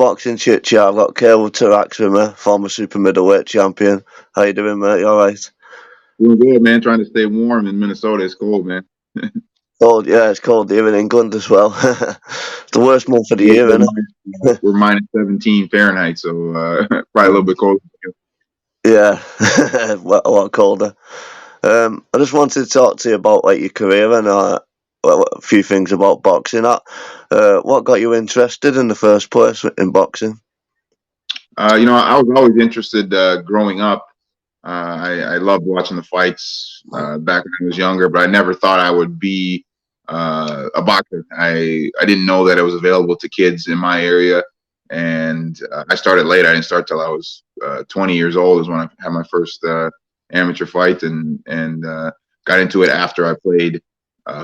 boxing chit chat. I've got Caleb Truax with me, former super middleweight champion. How you doing, mate? You alright? Doing good, man. Trying to stay warm in Minnesota. It's cold, man. Cold, yeah, it's cold here in England as well. The worst month of the We're, year, we're, isn't minus, it? we're minus 17 Fahrenheit, so probably a little bit cold. Yeah, a lot colder. I just wanted to talk to you about like your career and a few things about boxing. What got you interested in the first place in boxing? I was always interested growing up. I loved watching the fights back when I was younger, but I never thought I would be a boxer. I didn't know that it was available to kids in my area, and I started late. I didn't start till I was 20 years old. Is when I had my first amateur fight, and got into it after I played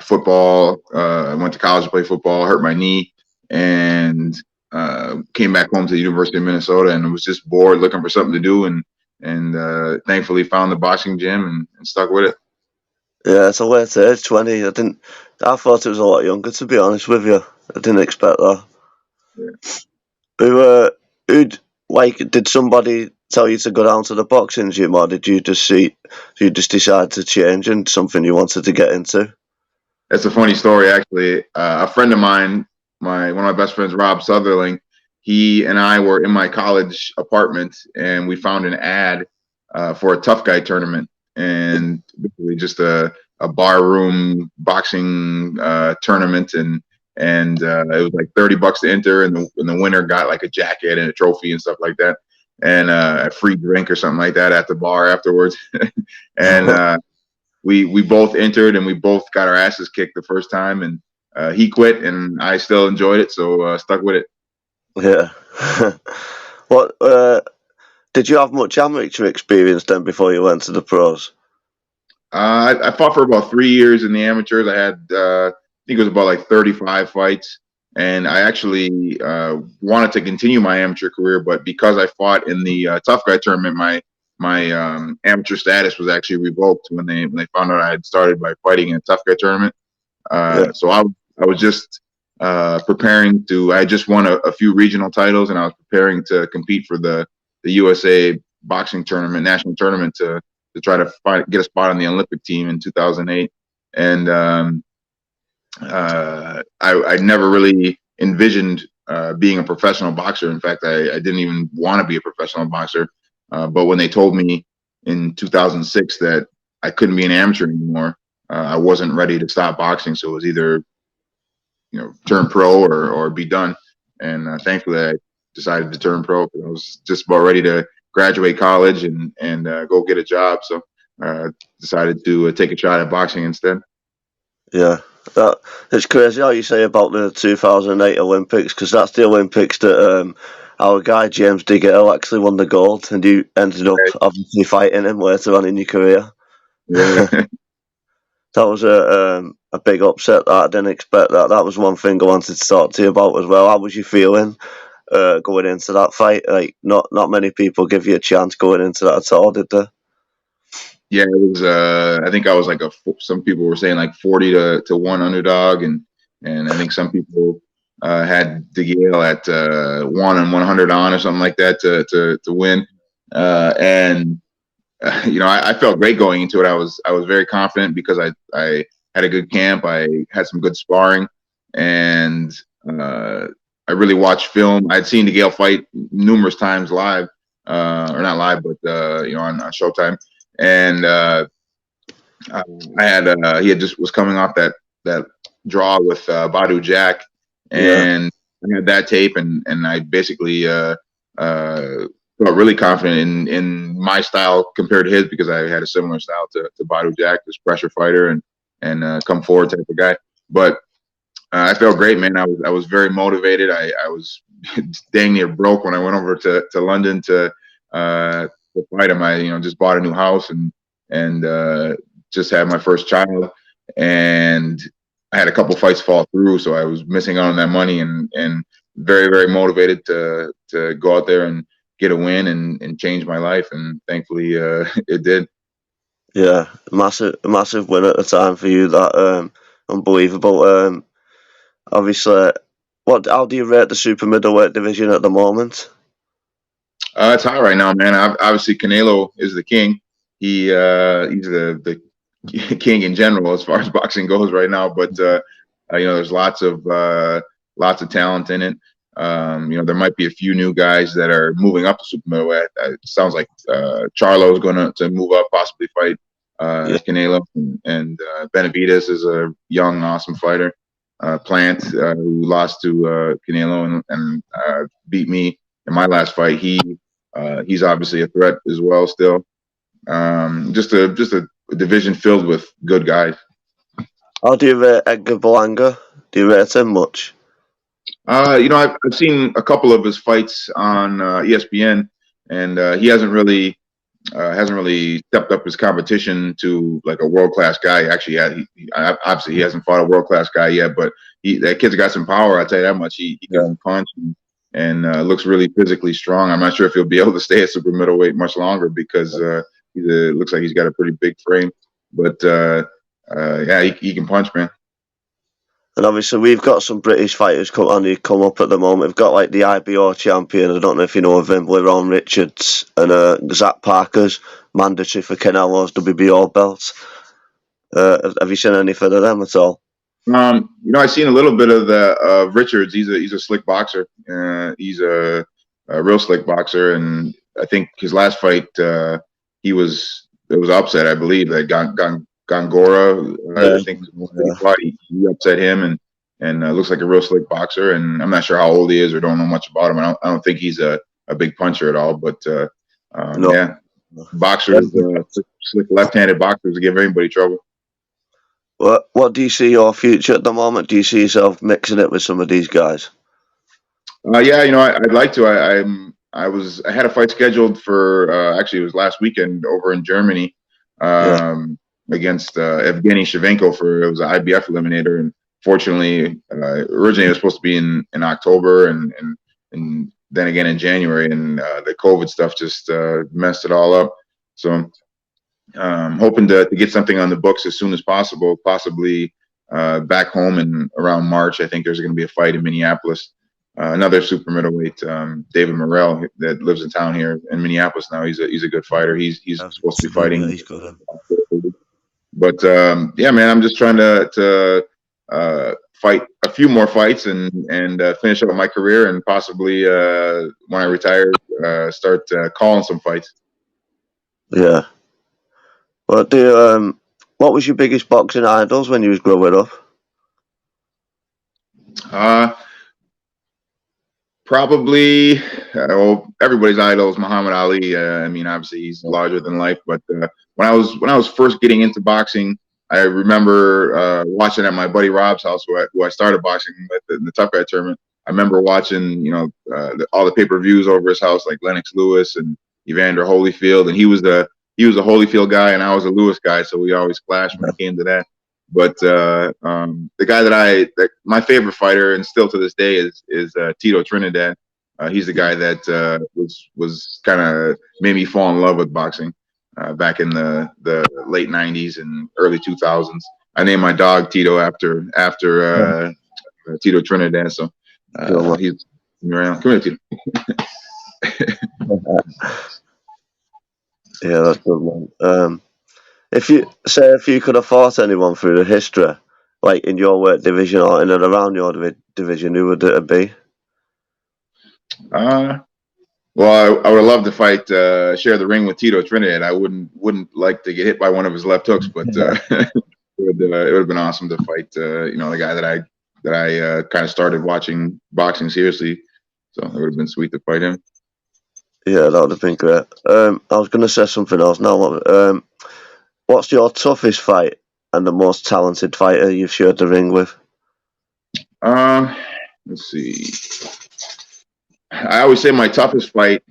football. I went to college to play football, hurt my knee, and came back home to the University of Minnesota, and was just bored, looking for something to do, and thankfully found the boxing gym and stuck with it. Yeah, it's a late age, 20. I thought it was a lot younger, to be honest with you. I didn't expect that. Yeah. Did somebody tell you to go down to the boxing gym, or did you just decide to change and something you wanted to get into? That's a funny story, actually. A friend of mine, one of my best friends, Rob Sutherland, he and I were in my college apartment, and we found an ad for a tough guy tournament, and basically just a barroom boxing tournament, and it was like $30 to enter, and the winner got like a jacket and a trophy and stuff like that, and a free drink or something like that at the bar afterwards, and we both entered, and we both got our asses kicked the first time, and he quit, and I still enjoyed it, so stuck with it. Yeah. What did you have much amateur experience then before you went to the pros? I fought for about 3 years in the amateurs. I had, I think it was about like 35 fights, and I actually wanted to continue my amateur career, but because I fought in the tough guy tournament, my amateur status was actually revoked when they found out I had started by fighting in a tough guy tournament. Yeah. So I was just preparing to. I just won a few regional titles, and I was preparing to compete for the USA boxing tournament, national tournament, to try to get a spot on the Olympic team in 2008. And I never really envisioned being a professional boxer. In fact, I didn't even want to be a professional boxer. But when they told me in 2006 that I couldn't be an amateur anymore, I wasn't ready to stop boxing. So it was either turn pro or be done. And thankfully, I decided to turn pro because I was just about ready to graduate college and go get a job. So decided to take a shot at boxing instead. Yeah. It's crazy how you say about the 2008 Olympics, because that's the Olympics that our guy James Diggle actually won the gold, and you ended up obviously fighting him later on in your career. Yeah. That was a big upset. That I didn't expect that. That was one thing I wanted to talk to you about as well. How was you feeling going into that fight? Like, not many people give you a chance going into that at all, did they? Yeah, it was. I think I was like some people were saying like 40 to 1 underdog, and I think some people had DeGale at 1 and 100 on or something like that to win. And I felt great going into it. I was very confident because I had a good camp. I had some good sparring, and I really watched film. I'd seen DeGale fight numerous times live, or not live, but on Showtime. And he had just was coming off that draw with Badu Jack, and I had that tape, and I basically felt really confident in my style compared to his, because I had a similar style to Badu Jack, this pressure fighter and come forward type of guy. But I felt great, man. I was very motivated. I was dang near broke when I went over to London to fight him. I just bought a new house and just had my first child, and I had a couple fights fall through, so I was missing out on that money, and very, very motivated to go out there and get a win and change my life, and thankfully it did. Yeah, massive win at the time for you. That unbelievable. Obviously, How do you rate the super middleweight division at the moment? It's hot right now, man. Obviously, Canelo is the king. He's the king in general as far as boxing goes right now. But there's lots of talent in it. There might be a few new guys that are moving up to super middleweight. It sounds like Charlo is going to move up, possibly fight Canelo, and Benavidez is a young, awesome fighter. Plant, who lost to Canelo and beat me in my last fight. He's obviously a threat as well. Still, just a division filled with good guys. How do you rate Edgar Berlanga? Do you rate him much? I've seen a couple of his fights on ESPN, and he hasn't really stepped up his competition to like a world class guy. Actually, obviously he hasn't fought a world class guy yet, but that kid's got some power. I'll tell you that much. He can punch and looks really physically strong. I'm not sure if he'll be able to stay at super middleweight much longer because looks like he's got a pretty big frame. But he can punch, man. And obviously, we've got some British fighters come up at the moment. We've got like the IBF champion. I don't know if you know of him, Leron Richards, and Zach Parker's mandatory for Canelo's WBO belt. Have you seen anything of them at all? I've seen a little bit of Richards. He's a slick boxer. He's a real slick boxer, and I think his last fight, it was upset, I believe, that Gongora, I think he upset him, and looks like a real slick boxer. And I'm not sure how old he is or don't know much about him. I don't think he's a big puncher at all. But boxers, slick left-handed boxers give everybody trouble. What do you see your future at the moment? Do you see yourself mixing it with some of these guys? I'd like to. I had a fight scheduled for actually it was last weekend over in Germany. Against Evgeny Shevchenko it was an IBF eliminator, and fortunately, originally it was supposed to be in October, and then again in January, and the COVID stuff just messed it all up. So hoping to get something on the books as soon as possible, possibly back home in around March. I think there's going to be a fight in Minneapolis. Another super middleweight, David Morrell, that lives in town here in Minneapolis now. He's a good fighter. He's supposed to be fighting. Yeah, he's good. But man, I'm just trying to fight a few more fights and finish up my career, and possibly when I retire, start calling some fights. Yeah. Well, what was your biggest boxing idols when you was growing up? Probably, everybody's idol is Muhammad Ali. I mean, obviously he's larger than life. But when I was first getting into boxing, I remember watching at my buddy Rob's house, who I started boxing with in the Tough Guy tournament. I remember watching, all the pay-per-views over his house, like Lennox Lewis and Evander Holyfield, and he was a Holyfield guy, and I was a Lewis guy, so we always clashed when it came to that. But the guy that my favorite fighter, and still to this day, is Tito Trinidad. He's the guy that was kind of made me fall in love with boxing back in the late '90s and early 2000s. I named my dog Tito after Tito Trinidad. So he's around. Come here, Tito. Yeah, that's good, man. If you could have fought anyone through the history, like in your weight division or in and around your division, who would it be? Well, I would love to fight, share the ring with Tito Trinidad. I wouldn't like to get hit by one of his left hooks, but it would have been awesome to fight, the guy that I kind of started watching boxing seriously. So it would have been sweet to fight him. Yeah, that would have been great. I was going to say something else now. What's your toughest fight and the most talented fighter you've shared the ring with? Let's see. I always say my toughest fight.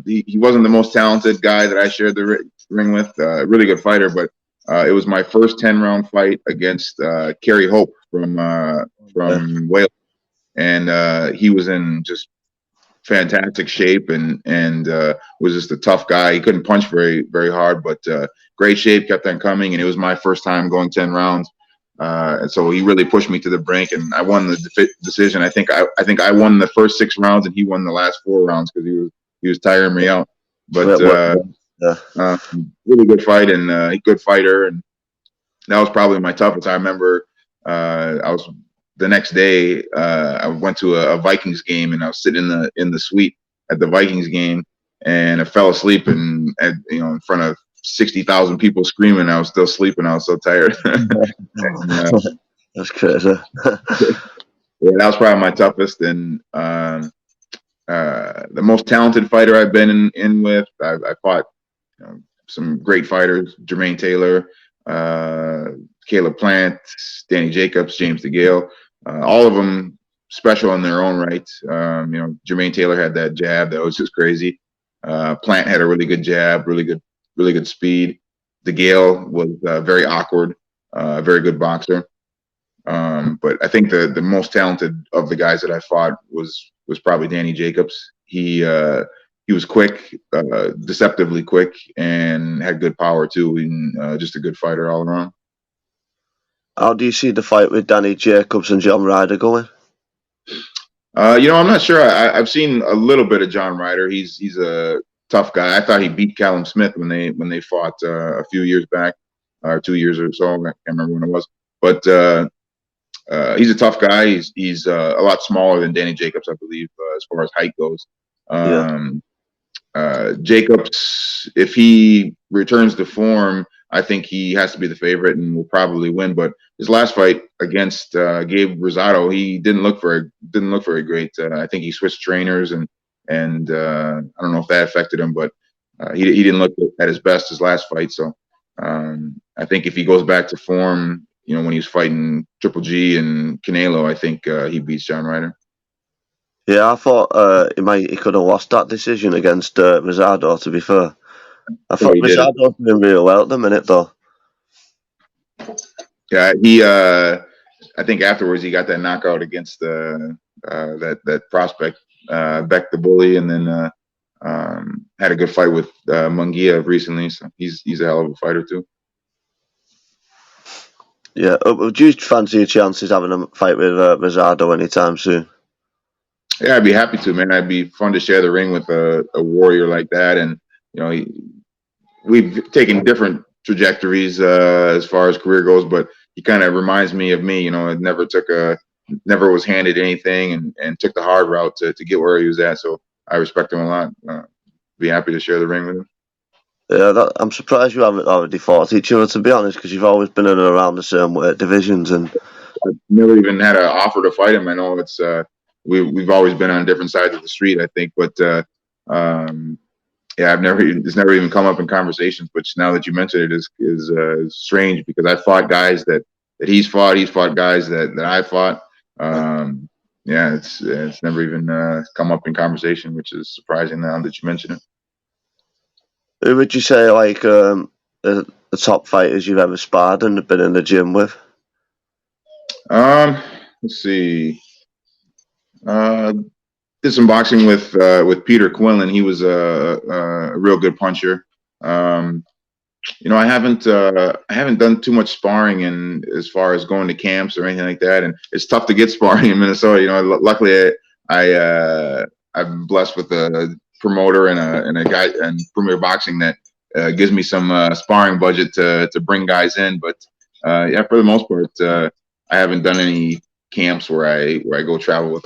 He wasn't the most talented guy that I shared the ring with. Really good fighter, but it was my first 10-round fight against Kerry Hope from Wales, and he was in just fantastic shape and was just a tough guy. He couldn't punch very, very hard, but great shape, kept on coming, and it was my first time going 10 rounds. And so he really pushed me to the brink, and I won the decision. I think I won the first 6 rounds, and he won the last 4 rounds because he was tiring me out. But really good fight, and a good fighter, and that was probably my toughest. I remember I was the next day. I went to a Vikings game, and I was sitting in the suite at the Vikings game, and I fell asleep, and in front of 60,000 people screaming. I was still sleeping. I was so tired. And, that's crazy. yeah, that was probably my toughest, and the most talented fighter I've been in with. I fought some great fighters: Jermaine Taylor, Caleb Plant, Danny Jacobs, James DeGale. All of them special in their own right. Jermaine Taylor had that jab that was just crazy. Plant had a really good jab, really good speed. DeGale was very awkward, very good boxer. But I think the most talented of the guys that I fought was probably Danny Jacobs. He was quick, deceptively quick, and had good power too, and just a good fighter all around. How do you see the fight with Danny Jacobs and John Ryder going? I'm not sure. I've seen a little bit of John Ryder. He's a tough guy. I thought he beat Callum Smith when they fought a few years back, or 2 years or so. I can't remember when it was. But he's a tough guy. He's a lot smaller than Danny Jacobs, I believe, as far as height goes. Jacobs, if he returns to form, I think he has to be the favorite and will probably win. But his last fight against Gabe Rosado, he didn't look very great. I think he switched trainers, and I don't know if that affected him, but he didn't look at his best his last fight. So I think if he goes back to form, when he was fighting Triple G and Canelo, I think he beats John Ryder. Yeah, I thought he could have lost that decision against Rosado, to be fair. I thought Rosado's doing really well at the minute, though. Yeah, he. I think afterwards he got that knockout against that prospect, Beck the Bully, and then had a good fight with Munguia recently. So he's a hell of a fighter too. Yeah, would you fancy your chances having a fight with Rosado anytime soon? Yeah, I'd be happy to, man. It'd be fun to share the ring with a warrior like that, and we've taken different trajectories as far as career goes, but he kind of reminds me of me. Never was handed anything, and took the hard route to get where he was at. So I respect him a lot. Be happy to share the ring with him. Yeah, I'm surprised you haven't already fought each other, to be honest, because you've always been in and around the same weight divisions. And I've never even had an offer to fight him. I know it's we've always been on different sides of the street, I think, but yeah, it's never even come up in conversations. But now that you mention it, is strange because I fought guys that he's fought guys that I fought. Yeah, it's never even come up in conversation, which is surprising now that you mention it. Who would you say the top fighters you've ever sparred and been in the gym with? Let's see. Did some boxing with Peter Quinlan. He was a real good puncher. I haven't done too much sparring in as far as going to camps or anything like that, and it's tough to get sparring in Minnesota. Luckily I'm blessed with a promoter and a guy and Premier Boxing that gives me some sparring budget to bring guys in. But yeah, for the most part, I haven't done any camps where I go travel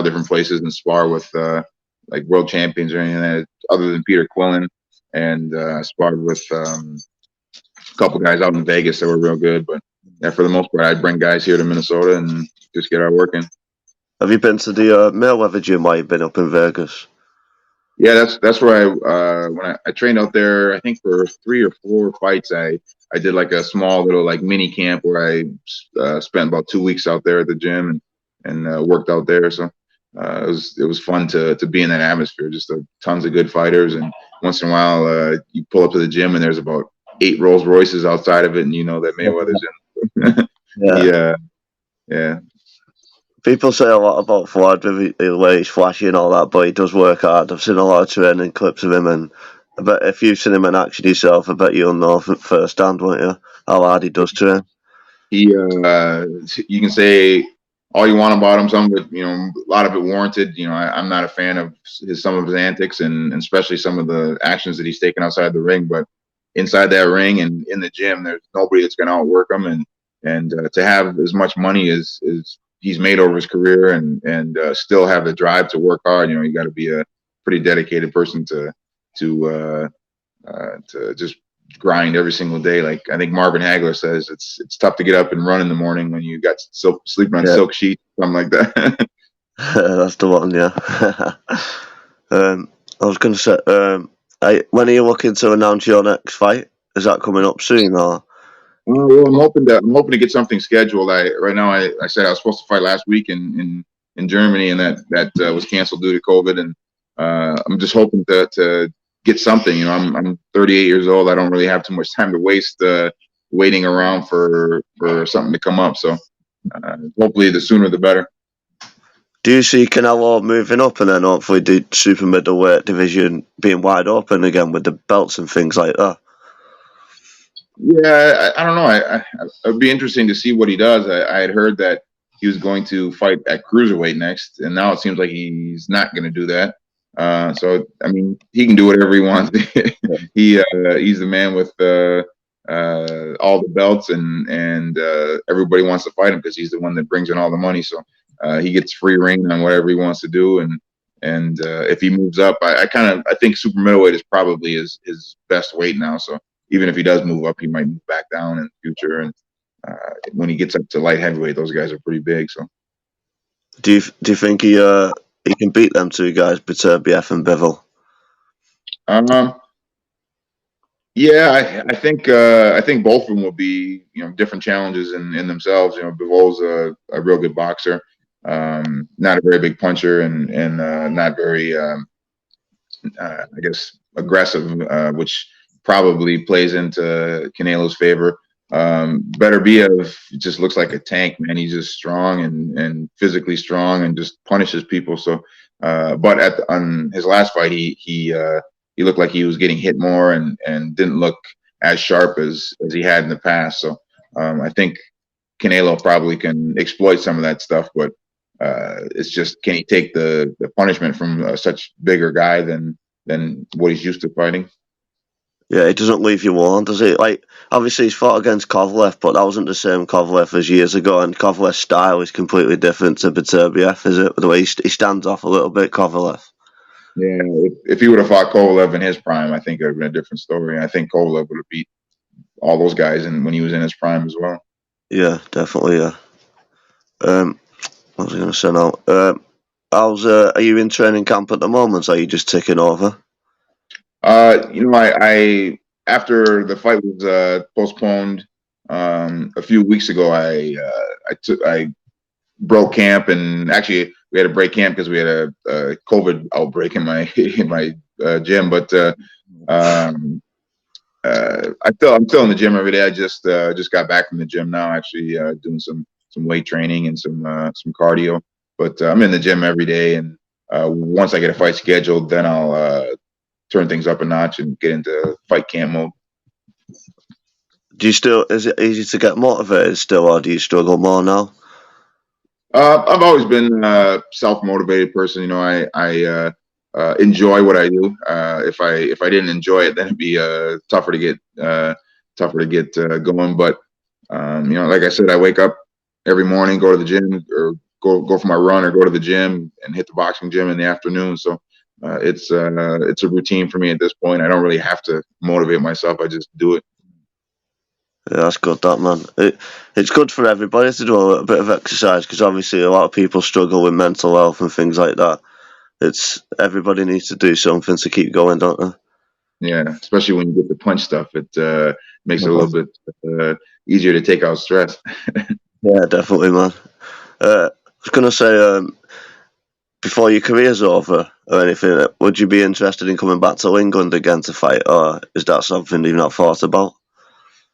different places and spar with like world champions or anything like that, other than Peter Quillen, and sparred with a couple guys out in Vegas that were real good. But yeah, for the most part, I'd bring guys here to Minnesota and just get our work in. Have you been to the Mayweather gym while you've been up in Vegas? Yeah, that's where when I trained out there, I think for 3 or 4 fights, I did like a small little like mini camp where I spent about 2 weeks out there at the gym and worked out there. So it was fun to be in that atmosphere. Just tons of good fighters, and once in a while you pull up to the gym and there's about 8 Rolls Royces outside of it, and you know that Mayweather's in. Yeah. People say a lot about Floyd with the way he's flashy and all that, but he does work hard. I've seen a lot of training clips of him, and I bet if you've seen him in action yourself, I bet you'll know firsthand, won't you, how hard he does train. you can say all you want about him, some of it, a lot of it warranted. I'm not a fan of some of his antics, and especially some of the actions that he's taken outside the ring. But inside that ring and in the gym, there's nobody that's going to outwork him. And to have as much money as he's made over his career, and still have the drive to work hard, you got to be a pretty dedicated person to just grind every single day. Like I think Marvin Hagler says, it's tough to get up and run in the morning when you got sleeping on silk sheets, something like that. That's the one, yeah. I was going to say, when are you looking to announce your next fight? Is that coming up soon, or? Well, I'm hoping to get something scheduled. Right now I said I was supposed to fight last week in Germany, and that was canceled due to COVID. And I'm just hoping to get something. I'm 38 years old. I don't really have too much time to waste waiting around for something to come up. So hopefully the sooner the better. Do you see Canelo moving up and then hopefully the super middleweight division being wide open again with the belts and things like that? Yeah, I don't know. It'd be interesting to see what he does. I had heard that he was going to fight at cruiserweight next, and now it seems like he's not going to do that. So I mean, he can do whatever he wants. He's the man with all the belts, and everybody wants to fight him because he's the one that brings in all the money. So he gets free reign on whatever he wants to do, and if he moves up, I think super middleweight is probably his best weight now. So even if he does move up, he might move back down in the future. And when he gets up to light heavyweight, those guys are pretty big. So, do you think he can beat them two guys, Beterbiev and Bivol? Yeah, I think both of them will be different challenges in themselves. Bivol's a real good boxer, not a very big puncher, and not very I guess aggressive, which probably plays into Canelo's favor. Beterbiev just looks like a tank, man. He's just strong and physically strong and just punishes people. So, but on his last fight, he looked like he was getting hit more and didn't look as sharp as he had in the past. So, I think Canelo probably can exploit some of that stuff, but it's just, can he take the punishment from such bigger guy than what he's used to fighting? Yeah, it doesn't leave you warm, does it? Like, obviously he's fought against Kovalev, but that wasn't the same Kovalev as years ago, and Kovalev's style is completely different to Beterbiev, is it? The way he stands off a little bit, Kovalev. Yeah, if he would have fought Kovalev in his prime, I think it would have been a different story. I think Kovalev would have beat all those guys when he was in his prime as well. Yeah, definitely, yeah. What was I going to say now? Are you in training camp at the moment, or are you just ticking over? I after the fight was postponed a few weeks ago, I broke camp, and actually we had to break camp because we had a COVID outbreak in my gym. But I'm still in the gym every day. I just got back from the gym now, actually doing some weight training and some cardio. But I'm in the gym every day, and once I get a fight scheduled, then I'll turn things up a notch and get into fight camp mode. Is it easy to get motivated still, or do you struggle more now? I've always been a self-motivated person. I enjoy what I do. If I didn't enjoy it, then it'd be tougher to get going. But like I said, I wake up every morning, go to the gym, or go for my run, or go to the gym and hit the boxing gym in the afternoon. So it's a routine for me at this point. I don't really have to motivate myself. I just do it. Yeah, that's good, that, man. It's good for everybody to do a little bit of exercise, because obviously a lot of people struggle with mental health and things like that. Everybody needs to do something to keep going, don't they? Yeah, especially when you get the punch stuff, it makes it a little bit easier to take out stress. Yeah, definitely, man. I was going to say, before your career's over or anything, would you be interested in coming back to England again to fight, or is that something you've not thought about?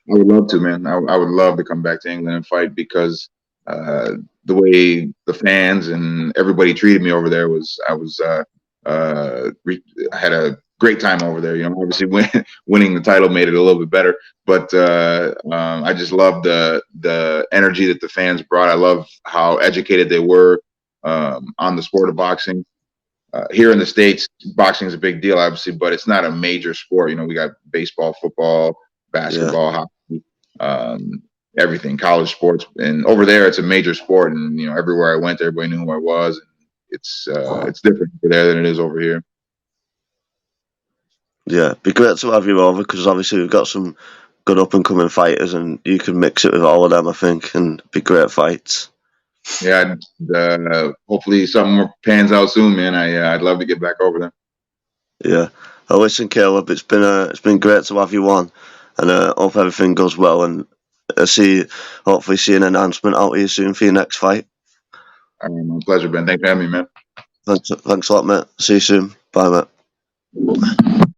I would love to, man. I would love to come back to England and fight, because the way the fans and everybody treated me over there I had a great time over there. Obviously winning the title made it a little bit better, but I just love the energy that the fans brought. I love how educated they were on the sport of boxing. Here in the States, boxing is a big deal, obviously, but it's not a major sport. We got baseball, football, basketball, hockey, everything, college sports, and over there it's a major sport. And everywhere I went, everybody knew who I was. And it's different over there than it is over here. Yeah, it'd be great to have you over because obviously we've got some good up and coming fighters, and you can mix it with all of them, I think, and be great fights. Yeah, hopefully something more pans out soon, man. I'd love to get back over there. Yeah. Well, listen, Caleb, it's been great to have you on, and hope everything goes well. And hopefully see an announcement out here soon for your next fight. My pleasure, Ben. Thanks for having me, man. Thanks a lot, mate. See you soon. Bye, mate.